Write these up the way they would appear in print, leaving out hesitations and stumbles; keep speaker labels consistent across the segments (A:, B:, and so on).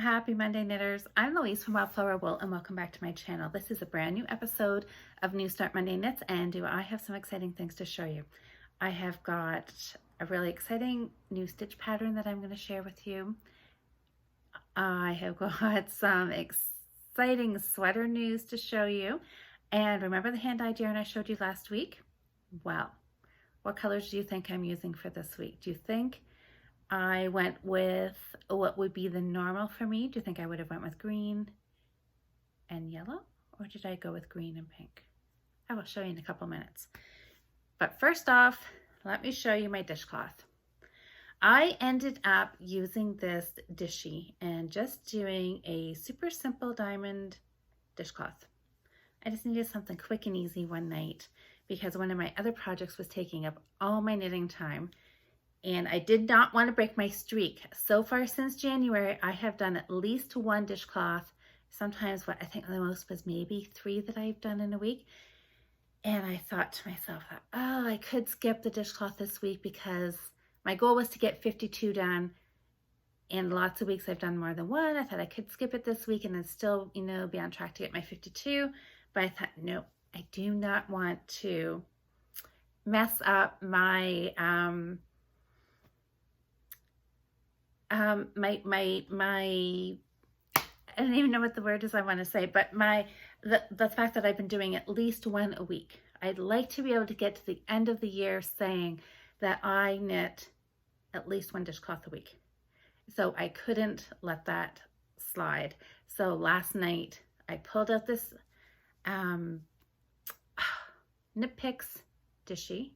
A: Happy Monday, knitters. I'm Louise from WildflowerWool and welcome back to my channel. This is a brand new episode of New Start Monday Knits, and I have some exciting things to show you. I have got a really exciting new stitch pattern that I'm going to share with you. I have got some exciting sweater news to show you. And remember the hand-dyed yarn I showed you last week? Well, what colors do you think I'm using for this week? Do you think I went with what would be the normal for me? Do you think I would have went with green and yellow? Or did I go with green and pink? I will show you in a couple minutes. But first off, let me show you my dishcloth. I ended up using this dishy and just doing a super simple diamond dishcloth. I just needed something quick and easy one night because one of my other projects was taking up all my knitting time. And I did not want to break my streak. So far since January, I have done at least one dishcloth. Sometimes what I think the most was maybe 3 that I've done in a week. And I thought to myself, oh, I could skip the dishcloth this week because my goal was to get 52 done. And lots of weeks I've done more than one. I thought I could skip it this week and then still, be on track to get my 52. But I thought, no, I do not want to mess up my I don't even know what the word is I want to say, but the fact that I've been doing at least one a week. I'd like to be able to get to the end of the year saying that I knit at least one dishcloth a week. So I couldn't let that slide. So last night I pulled out this Knit Picks dishy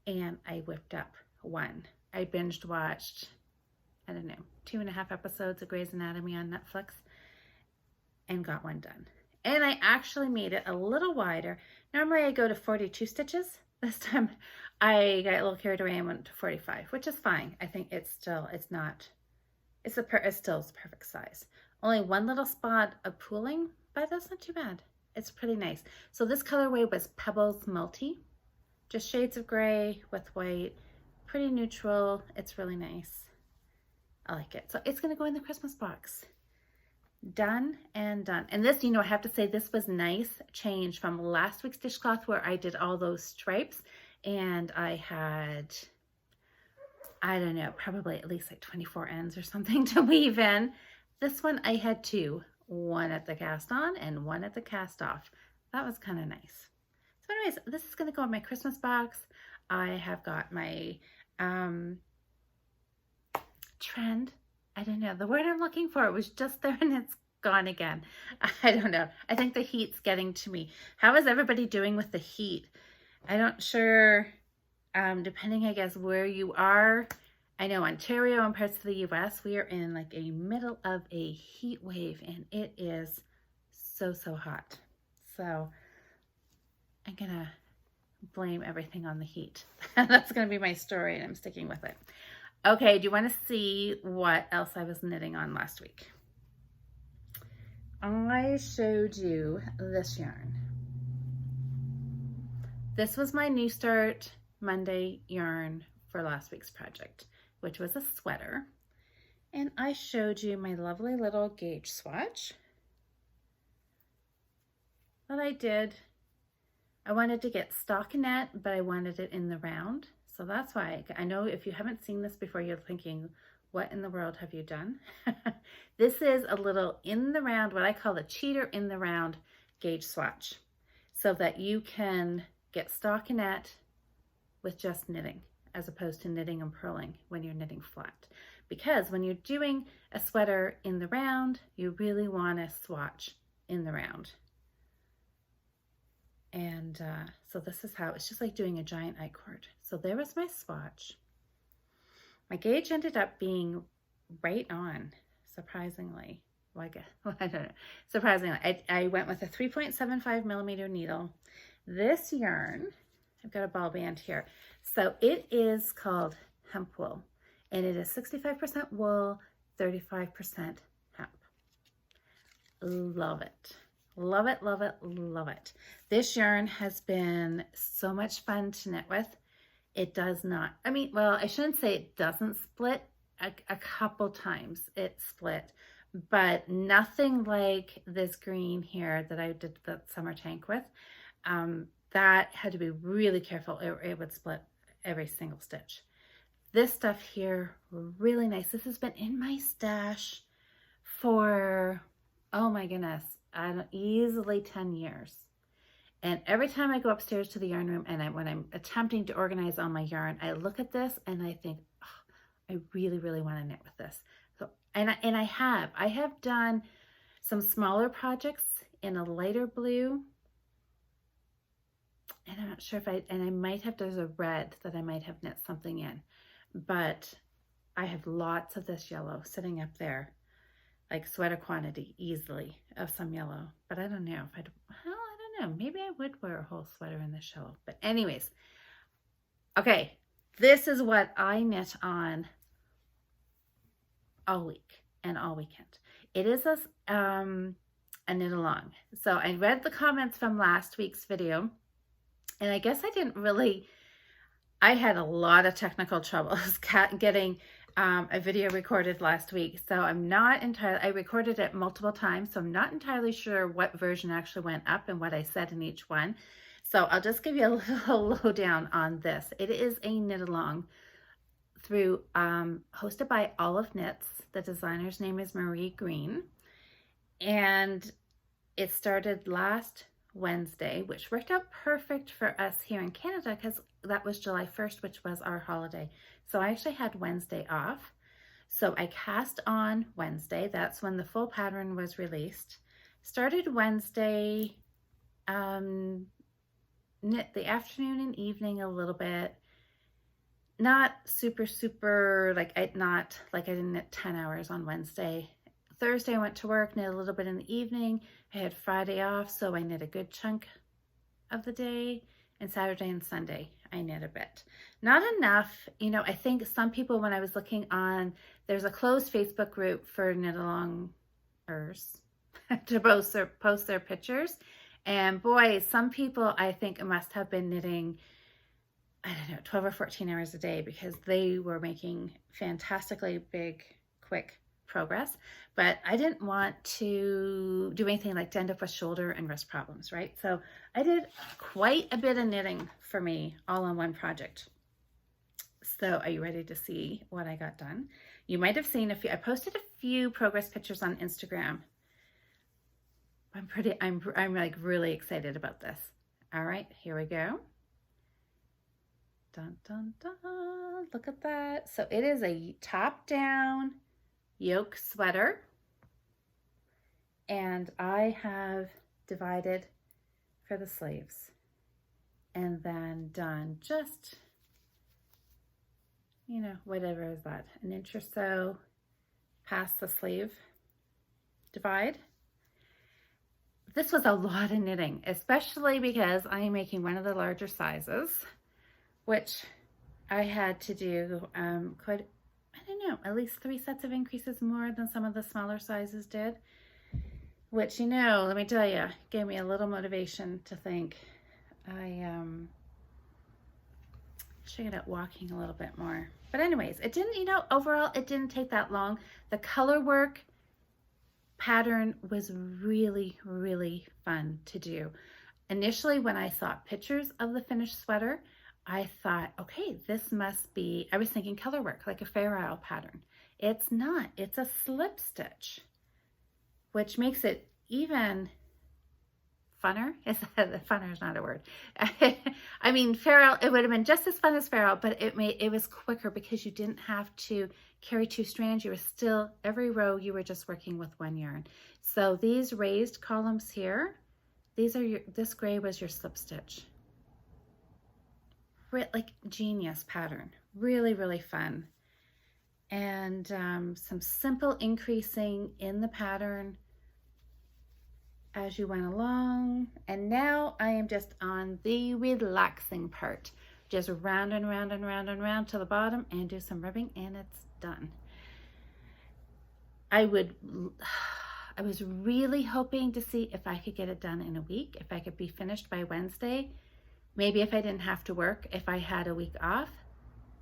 A: and I whipped up one. I binged watched, 2.5 episodes of Grey's Anatomy on Netflix and got one done. And I actually made it a little wider. Normally I go to 42 stitches. This time I got a little carried away and went to 45, which is fine. I think it's still the perfect size. Only one little spot of pooling, but that's not too bad. It's pretty nice. So this colorway was Pebbles Multi, just shades of gray with white. Pretty neutral. It's really nice. I like it. So it's going to go in the Christmas box. Done and done. And this, I have to say this was nice change from last week's dishcloth where I did all those stripes and I had, probably at least like 24 ends or something to weave in. This one I had 2, one at the cast on and one at the cast off. That was kind of nice. So anyways, this is going to go in my Christmas box. I have got my trend. I don't know. The word I'm looking for, it was just there and it's gone again. I don't know. I think the heat's getting to me. How is everybody doing with the heat? I'm not sure, depending, I guess, where you are. I know Ontario and parts of the US, we are in like a middle of a heat wave and it is so hot. So I'm going to blame everything on the heat. That's going to be my story and I'm sticking with it. Okay, do you want to see what else I was knitting on last week? I showed you this yarn. This was my New Start Monday yarn for last week's project, which was a sweater. And I showed you my lovely little gauge swatch that I did. I wanted to get stockinette, but I wanted it in the round. So that's why I know if you haven't seen this before, you're thinking, what in the world have you done? This is a little in the round, what I call the cheater in the round gauge swatch, so that you can get stockinette with just knitting, as opposed to knitting and purling when you're knitting flat. Because when you're doing a sweater in the round, you really want to swatch in the round. And so this is how, it's just like doing a giant I-cord. So there was my swatch. My gauge ended up being right on, surprisingly. Well, I don't know. Surprisingly, I went with a 3.75 millimeter needle. This yarn, I've got a ball band here. So it is called hemp wool. And it is 65% wool, 35% hemp. Love it. Love it, love it, love it. This yarn has been so much fun to knit with. It does not, well, I shouldn't say it doesn't split. a couple times it split, but nothing like this green here that I did the summer tank with. That had to be really careful. It would split every single stitch. This stuff here, really nice. This has been in my stash for, oh my goodness, easily 10 years. And every time I go upstairs to the yarn room and when I'm attempting to organize all my yarn, I look at this and I think, oh, I really, really want to knit with this. So, and I have done some smaller projects in a lighter blue. And I'm not sure if I might have, there's a red that I might have knit something in, but I have lots of this yellow sitting up there, like sweater quantity easily of some yellow, but I don't know if I don't know, maybe I would wear a whole sweater in this yellow, but anyways, okay, this is what I knit on all week and all weekend. It is a knit along. So I read the comments from last week's video, and I guess I had a lot of technical troubles getting a video recorded last week. So I recorded it multiple times, so I'm not entirely sure what version actually went up and what I said in each one. So I'll just give you a little lowdown on this. It is a knit along through, hosted by Olive Knits. The designer's name is Marie Green. And it started last Wednesday, which worked out perfect for us here in Canada because that was July 1st, which was our holiday. So I actually had Wednesday off. So I cast on Wednesday. That's when the full pattern was released. Started Wednesday, knit the afternoon and evening a little bit. Not super, like I didn't knit 10 hours on Wednesday. Thursday I went to work, knit a little bit in the evening. I had Friday off, so I knit a good chunk of the day. And Saturday and Sunday I knit a bit. Not enough, I think some people, when I was looking on, there's a closed Facebook group for knit alongers to post their pictures. And boy, some people I think must have been knitting, I don't know, 12 or 14 hours a day because they were making fantastically big, quick progress. But I didn't want to do anything like to end up with shoulder and wrist problems, right? So I did quite a bit of knitting for me all on one project. So are you ready to see what I got done? You might have seen I posted a few progress pictures on Instagram. I'm like really excited about this. All right, here we go. Dun, dun, dun. Look at that. So it is a top-down yoke sweater. And I have divided for the sleeves. And then done just, whatever is that, an inch or so past the sleeve divide. This was a lot of knitting, especially because I am making one of the larger sizes, which I had to do at least 3 sets of increases more than some of the smaller sizes did, which, let me tell you, gave me a little motivation to think I should get out walking a little bit more. But anyways, it didn't, overall, it didn't take that long. The color work pattern was really, really fun to do. Initially, when I saw pictures of the finished sweater, I thought, okay, this must be, I was thinking color work, like a Fair Isle pattern. It's not, it's a slip stitch, which makes it even funner. Funner is not a word. I mean, Fair Isle, it would have been just as fun as Fair Isle, but it was quicker because you didn't have to carry 2 strands. You were still, every row, you were just working with 1 yarn. So these raised columns here, this gray was your slip stitch. Like genius pattern, really, really fun. And some simple increasing in the pattern as you went along. And now I am just on the relaxing part. Just round and round and round and round to the bottom and do some ribbing and it's done. I was really hoping to see if I could get it done in a week, if I could be finished by Wednesday. Maybe if I didn't have to work, if I had a week off,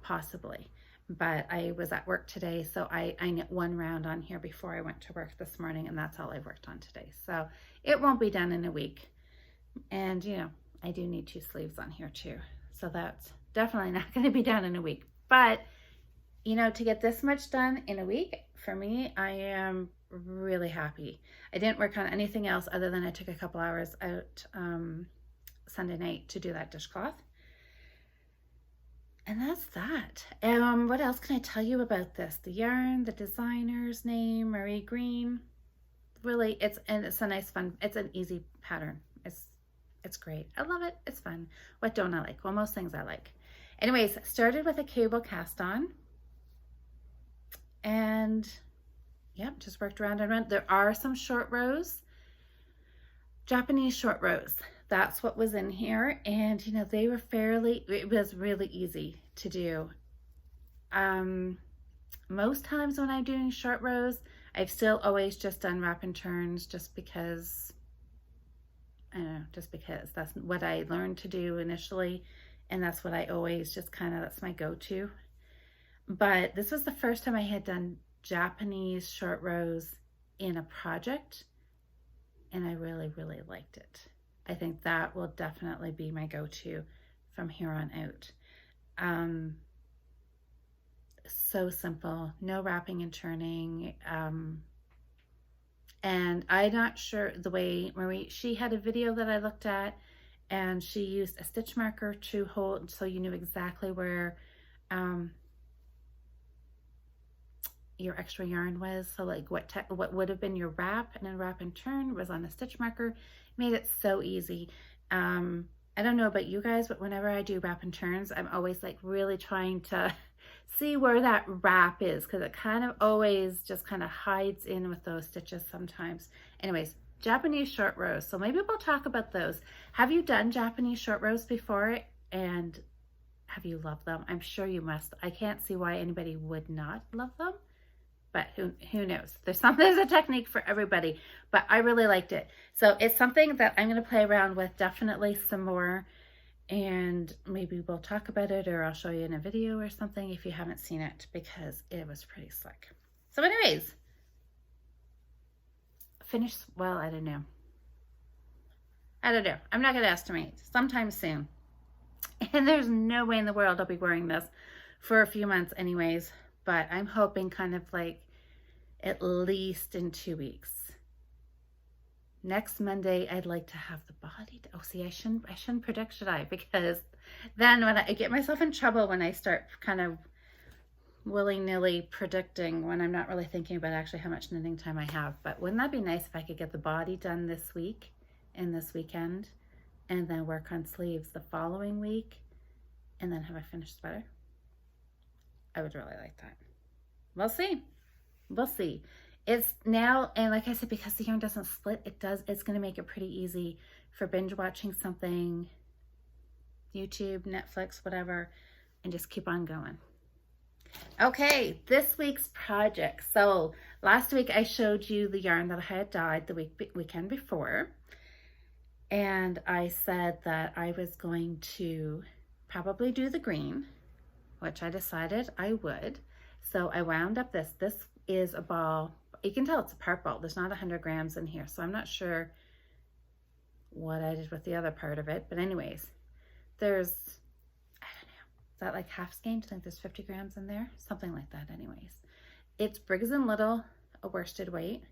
A: possibly. but I was at work today, so I knit one round on here before I went to work this morning, and that's all I worked on today. So it won't be done in a week. And you know, I do need 2 sleeves on here too. So that's definitely not going to be done in a week. But you know, to get this much done in a week, for me, I am really happy. I didn't work on anything else other than I took a couple hours out Sunday night to do that dishcloth. And that's that. What else can I tell you about this? The yarn, the designer's name, Marie Green. Really, it's a nice, fun, it's an easy pattern. It's great. I love it. It's fun. What don't I like? Well, most things I like. Anyways, started with a cable cast on. And yep, just worked around and around. There are some short rows, Japanese short rows. That's what was in here. And you know, they were it was really easy to do. Most times when I'm doing short rows, I've still always just done wrap and turns just because, I don't know, just because that's what I learned to do initially. And that's what I always just kind of, that's my go-to. But this was the first time I had done Japanese short rows in a project, and I really, really liked it. I think that will definitely be my go-to from here on out. So simple, no wrapping and turning. And I'm not sure the way Marie, she had a video that I looked at, and she used a stitch marker to hold, so you knew exactly where your extra yarn was. So like what would have been your wrap and then wrap and turn was on a stitch marker. Made it so easy. I don't know about you guys, but whenever I do wrap and turns, I'm always like really trying to see where that wrap is, because it kind of always just kind of hides in with those stitches sometimes. Anyways, Japanese short rows. So maybe we'll talk about those. Have you done Japanese short rows before, and have you loved them? I'm sure you must. I can't see why anybody would not love them. But who knows? There's a technique for everybody, but I really liked it. So it's something that I'm going to play around with definitely some more, and maybe we'll talk about it, or I'll show you in a video or something if you haven't seen it, because it was pretty slick. So anyways, finished, well, I don't know. I'm not going to estimate. Sometime soon. And there's no way in the world I'll be wearing this for a few months anyways. But I'm hoping kind of like at least in 2 weeks. Next Monday, I'd like to have the body. Oh, see, I shouldn't predict, should I? Because then when I get myself in trouble when I start kind of willy-nilly predicting when I'm not really thinking about actually how much knitting time I have. But wouldn't that be nice if I could get the body done this week and this weekend, and then work on sleeves the following week, and then have a finished sweater? I would really like that. We'll see. We'll see. It's now, and like I said, because the yarn doesn't split, it's going to make it pretty easy for binge watching something, YouTube, Netflix, whatever, and just keep on going. Okay, this week's project. So last week I showed you the yarn that I had dyed the weekend before, and I said that I was going to probably do the green, which I decided I would. So I wound up this. This is a ball. You can tell it's a part ball. There's not 100 grams in here, so I'm not sure what I did with the other part of it. But anyways, there's, I don't know, is that like half skein? I think there's 50 grams in there, something like that. Anyways, it's Briggs & Little, a worsted weight.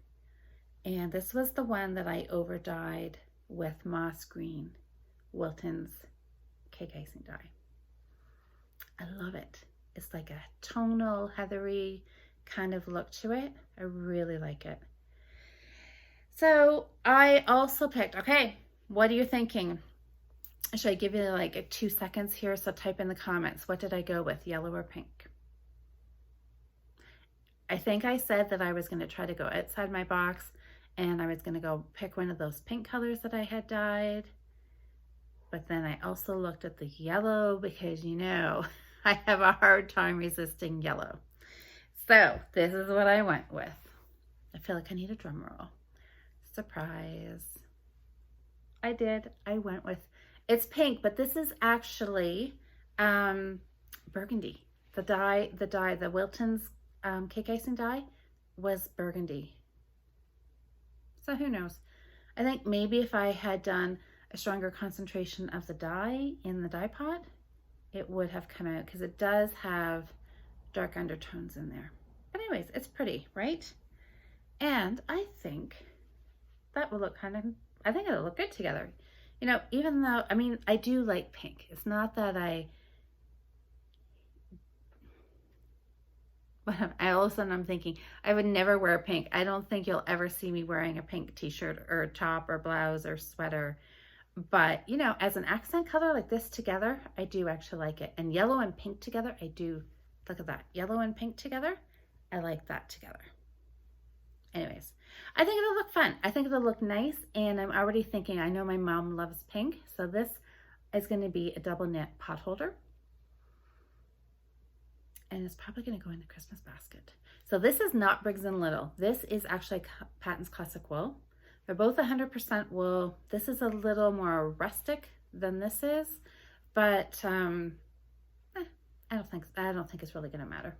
A: And this was the one that I over dyed with moss green, Wilton's cake icing dye. I love it. It's like a tonal, heathery kind of look to it. I really like it. So I also picked, okay, what are you thinking? Should I give you like 2 seconds here? So type in the comments. What did I go with, yellow or pink? I think I said that I was going to try to go outside my box, and I was going to go pick one of those pink colors that I had dyed. But then I also looked at the yellow, because you know, I have a hard time resisting yellow. So this is what I went with. I feel like I need a drum roll. Surprise. I did. I went with, it's pink, but this is actually burgundy. the Wilton's cake icing dye was burgundy. So who knows? I think maybe if I had done a stronger concentration of the dye in the dye pot, it would have come out, because it does have dark undertones in there. But anyways, it's pretty, right? And I think that will look I think it'll look good together. You know, even though, I mean, I do like pink. It's not that all of a sudden I'm thinking, I would never wear pink. I don't think you'll ever see me wearing a pink t-shirt or top or blouse or sweater. But, you know, as an accent color like this together, I do actually like it. And yellow and pink together, I do. Look at that. Yellow and pink together, I like that together. Anyways, I think it'll look fun. I think it'll look nice. And I'm already thinking, I know my mom loves pink. So this is going to be a double knit pot holder. And it's probably going to go in the Christmas basket. So this is not Briggs & Little. This is actually Patton's Classic Wool. They're both 100% wool. This is a little more rustic than this is, but I don't think it's really going to matter.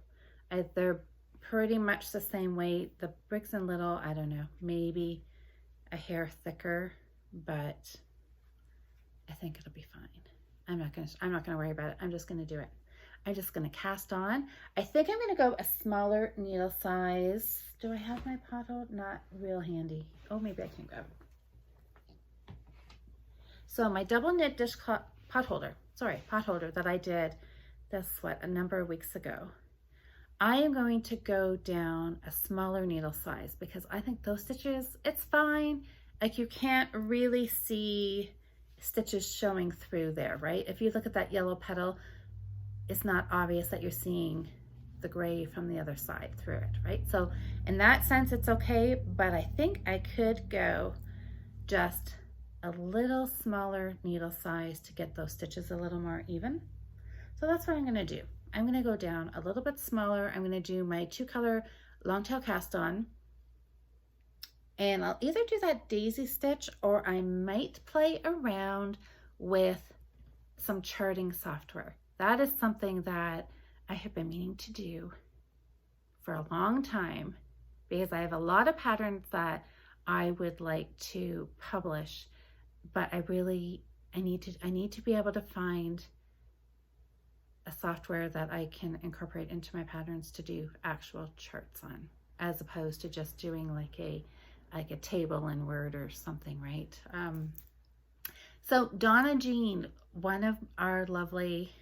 A: They're pretty much the same weight. The Briggs & Little, I don't know, maybe a hair thicker, but I think it'll be fine. I'm not gonna worry about it. I'm just gonna do it. I'm just going to cast on. I think I'm going to go a smaller needle size. Do I have my pot holder? Not real handy. Oh, maybe I can grab it. So my double knit dishcloth pot holder that I did a number of weeks ago. I am going to go down a smaller needle size because I think those stitches, it's fine. Like you can't really see stitches showing through there, right? If you look at that yellow petal, it's not obvious that you're seeing the gray from the other side through it, right? So in that sense, it's okay, but I think I could go just a little smaller needle size to get those stitches a little more even. So that's what I'm gonna do. I'm gonna go down a little bit smaller. I'm gonna do my 2-color long tail cast on, and I'll either do that daisy stitch or I might play around with some charting software. That is something that I have been meaning to do for a long time because I have a lot of patterns that I would like to publish, but I need to be able to find a software that I can incorporate into my patterns to do actual charts on, as opposed to just doing like a table in Word or something, right? So Donna Jean, one of our lovely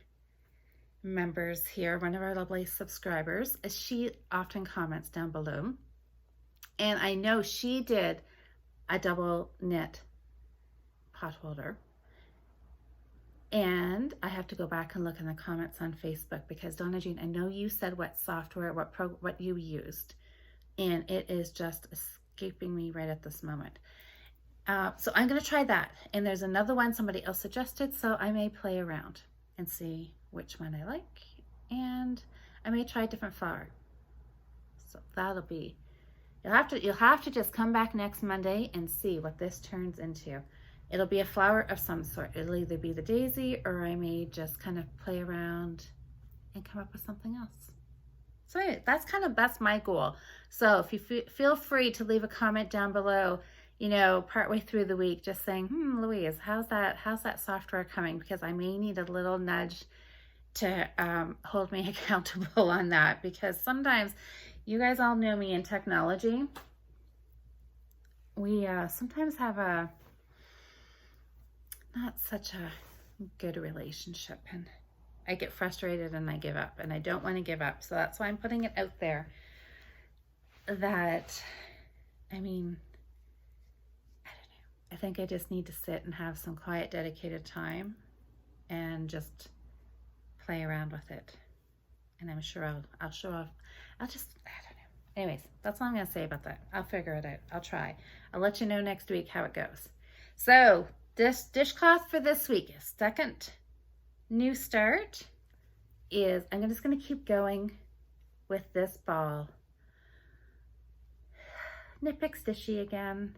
A: members here, one of our lovely subscribers, she often comments down below, and I know she did a double knit pot holder, and I have to go back and look in the comments on Facebook because Donna Jean, I know you said what software, what you used, and it is just escaping me right at this moment. So I'm going to try that, and there's another one somebody else suggested, so I may play around and see which one I like, and I may try a different flower. So that'll be, you'll have to just come back next Monday and see what this turns into. It'll be a flower of some sort. It'll either be the daisy, or I may just kind of play around and come up with something else. So anyway, that's my goal. So if you feel free to leave a comment down below, you know, partway through the week, just saying, Louise, how's that software coming? Because I may need a little nudge to hold me accountable on that, because sometimes, you guys all know me in technology, we sometimes have not such a good relationship, and I get frustrated and I give up, and I don't want to give up. So that's why I'm putting it out there that, I mean, I think I just need to sit and have some quiet, dedicated time and just play around with it. And I'm sure I'll show off. I don't know. Anyways, that's all I'm going to say about that. I'll figure it out. I'll try. I'll let you know next week how it goes. So this dishcloth for this week, second new start, is I'm just going to keep going with this ball. Knit Picks Dishy again,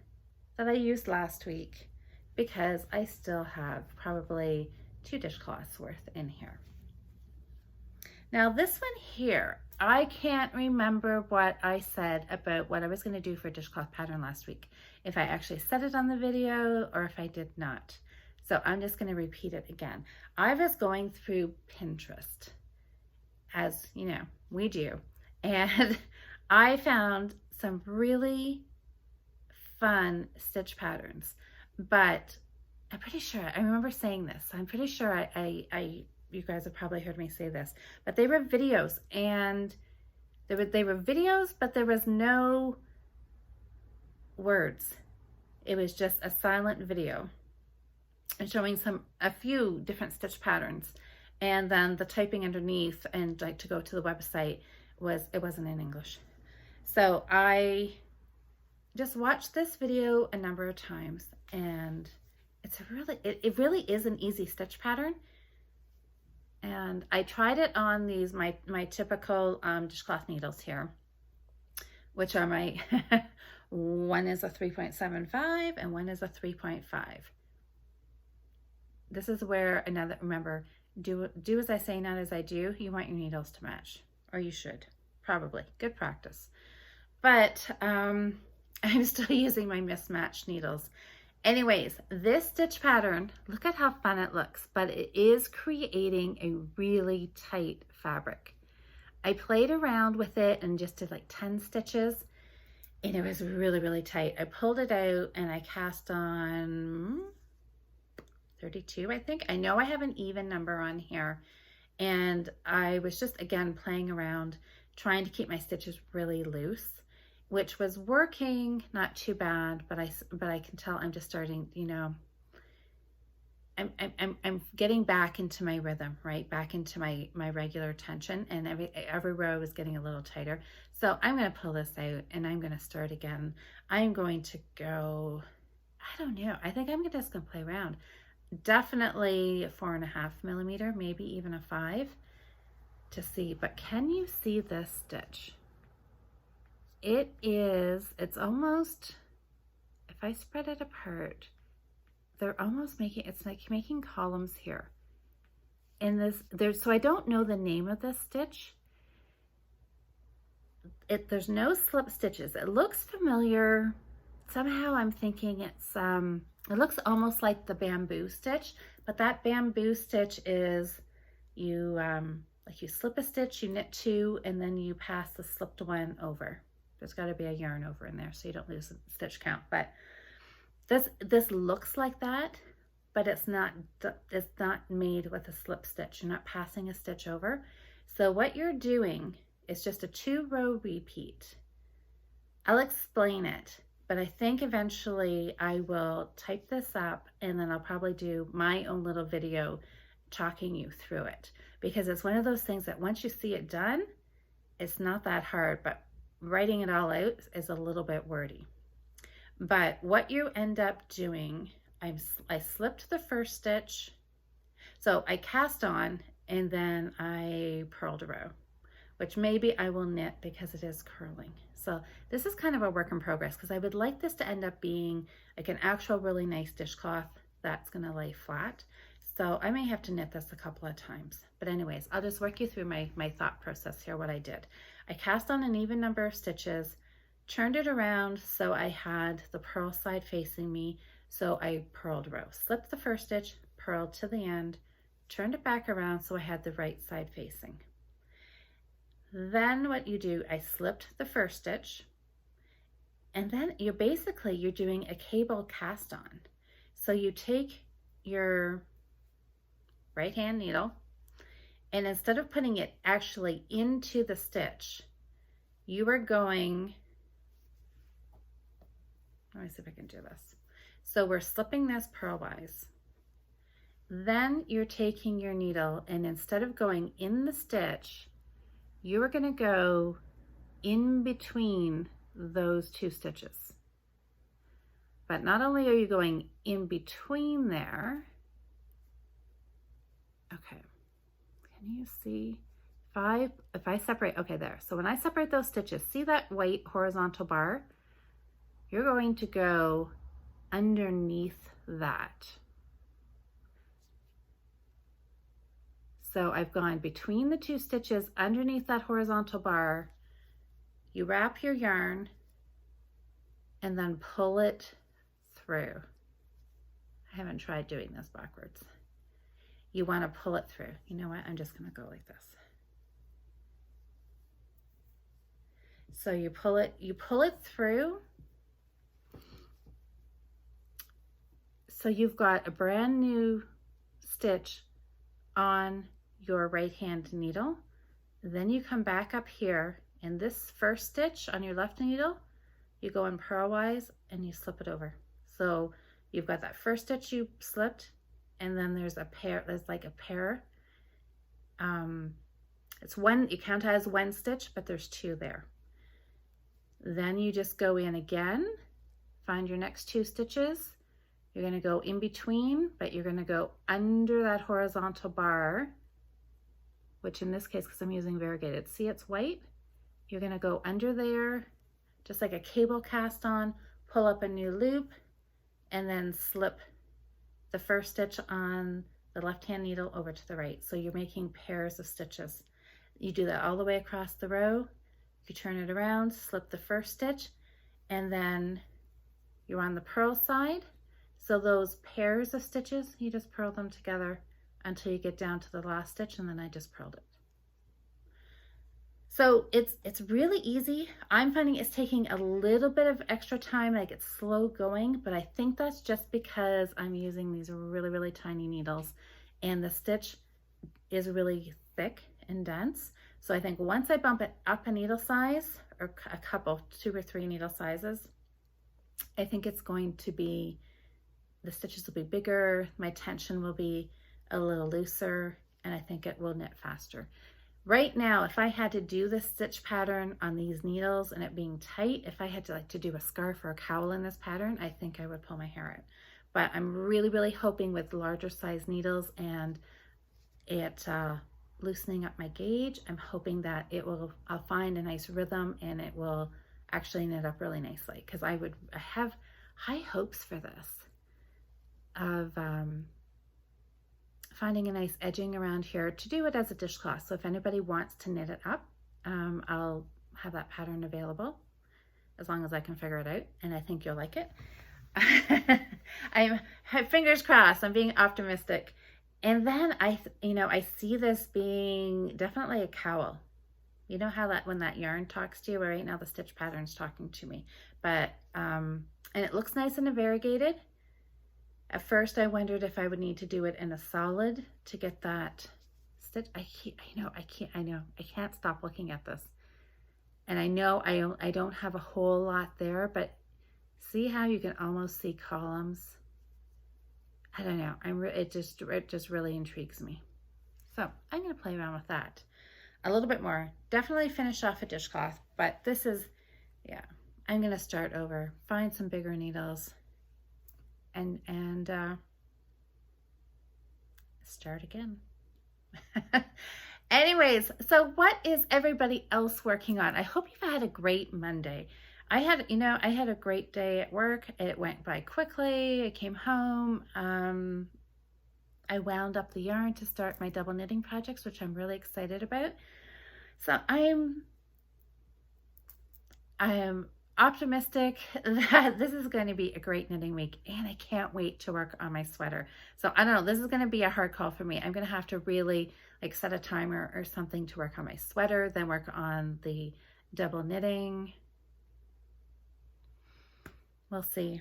A: that I used last week, because I still have probably 2 dishcloths worth in here. Now this one here, I can't remember what I said about what I was going to do for a dishcloth pattern last week. If I actually said it on the video or if I did not. So I'm just going to repeat it again. I was going through Pinterest, as you know, we do. And I found some really fun stitch patterns, but I'm pretty sure, I remember saying this, I'm pretty sure you guys have probably heard me say this, but they were videos, and they were videos, but there was no words. It was just a silent video and showing a few different stitch patterns, and then the typing underneath and like to go to the website it wasn't in English. So I just watched this video a number of times, and it really is an easy stitch pattern. And I tried it on these my typical dishcloth needles here, which are my one is a 3.75 and one is a 3.5. This is where remember, do as I say, not as I do. You want your needles to match, or you should, probably. Good practice. But I'm still using my mismatched needles. Anyways, this stitch pattern, look at how fun it looks, but it is creating a really tight fabric. I played around with it and just did like 10 stitches, and it was really, really tight. I pulled it out and I cast on 32, I think. I know I have an even number on here, and I was just, again, playing around, trying to keep my stitches really loose, which was working not too bad, but I can tell I'm just starting, you know, I'm getting back into my rhythm, right? Back into my regular tension, and every row was getting a little tighter. So I'm going to pull this out and I'm going to start again. I'm going to go, I don't know. I think I'm just going to play around. Definitely 4.5 millimeter, maybe even a 5 to see, but can you see this stitch? It's almost, if I spread it apart, they're almost it's like making columns here. And so I don't know the name of this stitch. There's no slip stitches. It looks familiar. Somehow I'm thinking it looks almost like the bamboo stitch, but that bamboo stitch is you slip a stitch, you knit 2, and then you pass the slipped one over. There's got to be a yarn over in there so you don't lose the stitch count. But this looks like that, but it's not made with a slip stitch. You're not passing a stitch over. So what you're doing is just a 2-row repeat. I'll explain it, but I think eventually I will type this up, and then I'll probably do my own little video talking you through it, because it's one of those things that once you see it done, it's not that hard, but writing it all out is a little bit wordy. But what you end up doing, I slipped the first stitch, so I cast on, and then I purled a row, which maybe I will knit because it is curling. So this is kind of a work in progress, because I would like this to end up being like an actual really nice dishcloth that's going to lay flat. So I may have to knit this a couple of times. But anyways, I'll just work you through my thought process here, what I did. I cast on an even number of stitches, turned it around so I had the purl side facing me, so I purled a row. Slipped the first stitch, purled to the end, turned it back around so I had the right side facing. Then what you do, I slipped the first stitch, and then you're doing a cable cast on. So you take your right hand needle, and instead of putting it actually into the stitch, you are going, let me see if I can do this. So we're slipping this purlwise. Then you're taking your needle, and instead of going in the stitch, you are going to go in between those 2 stitches. But not only are you going in between there, okay, can you see? If I separate, okay, there. So when I separate those stitches, see that white horizontal bar? You're going to go underneath that. So I've gone between the 2 stitches underneath that horizontal bar. You wrap your yarn and then pull it through. I haven't tried doing this backwards. You want to pull it through. You know what? I'm just going to go like this. So you pull it through. So you've got a brand new stitch on your right hand needle. Then you come back up here, and this first stitch on your left needle, you go in purlwise and you slip it over. So you've got that first stitch you slipped, and then there's like a pair. It's one, you count it as 1 stitch, but there's 2 there. Then you just go in again, find your next 2 stitches. You're going to go in between, but you're going to go under that horizontal bar, which in this case, because I'm using variegated, see it's white? You're going to go under there, just like a cable cast on, pull up a new loop, and then slip the first stitch on the left-hand needle over to the right. So you're making pairs of stitches. You do that all the way across the row. You turn it around, slip the first stitch, and then you're on the purl side. So those pairs of stitches, you just purl them together until you get down to the last stitch, and then I just purled it. So it's really easy. I'm finding it's taking a little bit of extra time, like it's slow going, but I think that's just because I'm using these really, really tiny needles, and the stitch is really thick and dense. So I think once I bump it up a needle size, or a couple, 2 or 3 needle sizes, I think it's going to be, the stitches will be bigger, my tension will be a little looser, and I think it will knit faster. Right now, if I had to do this stitch pattern on these needles and it being tight, if I had to do a scarf or a cowl in this pattern, I think I would pull my hair out. But I'm really, really hoping with larger size needles and it loosening up my gauge, I'm hoping that I'll find a nice rhythm and it will actually knit up really nicely, because I have high hopes for this, of finding a nice edging around here to do it as a dishcloth. So if anybody wants to knit it up, I'll have that pattern available as long as I can figure it out, and I think you'll like it. I'm fingers crossed, I'm being optimistic. And then I see this being definitely a cowl. You know how that when that yarn talks to you, well, right now the stitch pattern's talking to me, but and it looks nice and variegated. At first I wondered if I would need to do it in a solid to get that stitch. I can't stop looking at this. And I know I don't have a whole lot there, but see how you can almost see columns? I don't know, it just really intrigues me. So I'm gonna play around with that a little bit more. Definitely finish off a dishcloth, but this is, yeah, I'm gonna start over, find some bigger needles, and start again. Anyways, so what is everybody else working on? I hope you've had a great Monday. I had a great day at work. It went by quickly. I came home. I wound up the yarn to start my double knitting projects, which I'm really excited about. So I am optimistic that this is going to be a great knitting week, and I can't wait to work on my sweater. So I don't know, this is going to be a hard call for me. I'm going to have to really like set a timer or something to work on my sweater, then work on the double knitting. We'll see.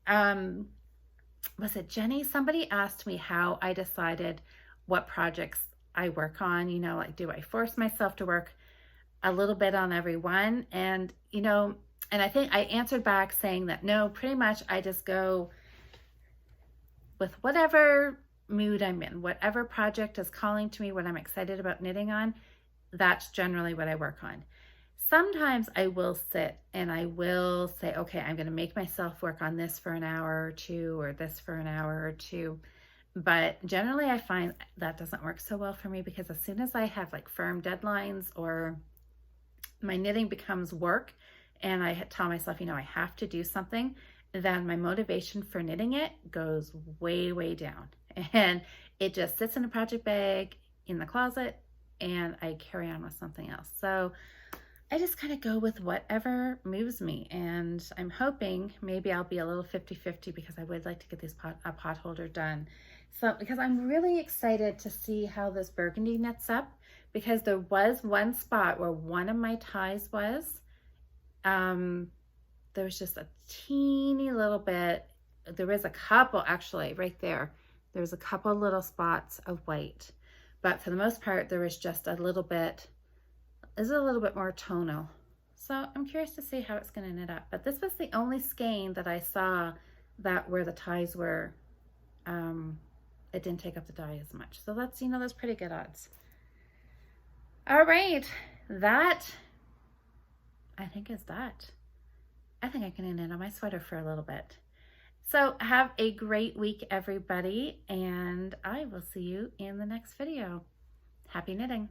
A: Was it Jenny? Somebody asked me how I decided what projects I work on. You know, like, do I force myself to work a little bit on every one? And, and I think I answered back saying that no, pretty much I just go with whatever mood I'm in, whatever project is calling to me, what I'm excited about knitting on, that's generally what I work on. Sometimes I will sit and I will say, okay, I'm going to make myself work on this for an hour or two, or this for an hour or two. But generally I find that doesn't work so well for me, because as soon as I have like firm deadlines or my knitting becomes work and I tell myself, I have to do something, then my motivation for knitting it goes way, way down. And it just sits in a project bag in the closet and I carry on with something else. So I just kind of go with whatever moves me, and I'm hoping maybe I'll be a little 50-50 because I would like to get this pot holder done. So because I'm really excited to see how this burgundy knits up, because there was one spot where one of my ties was, there was just a teeny little bit, there was a couple actually right there. There was a couple little spots of white, but for the most part, there was just a little bit, is a little bit more tonal. So I'm curious to see how it's going to knit up. But this was the only skein that I saw that where the ties were, it didn't take up the dye as much. So that's, you know, that's pretty good odds. All right, that, I think is that. I think I can knit on my sweater for a little bit. So have a great week, everybody, and I will see you in the next video. Happy knitting.